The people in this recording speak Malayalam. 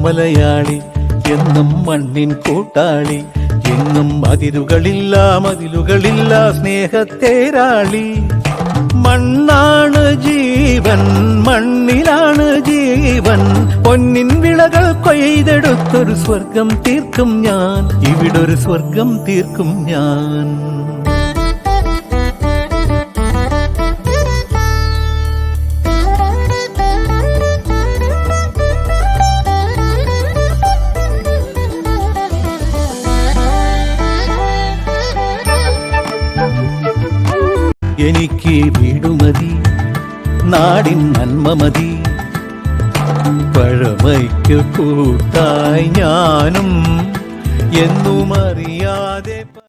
മലയാളി എന്നും മണ്ണിൻ കൂട്ടാളി, എങ്ങും മതിലുകളില്ല സ്നേഹത്തേരാളി. മണ്ണാണ് ജീവൻ, മണ്ണിലാണ് ജീവൻ, പൊന്നിൻ വിളകൾ കൊയ്തെടുത്തൊരു സ്വർഗം തീർക്കും ഞാൻ, ഇവിടൊരു സ്വർഗം തീർക്കും ഞാൻ. എനിക്ക് വീടുമതി, നാടിൻ നന്മ മതി, പഴമയ്ക്ക് കൂട്ടായി ഞാനും എന്നും അറിയാതെ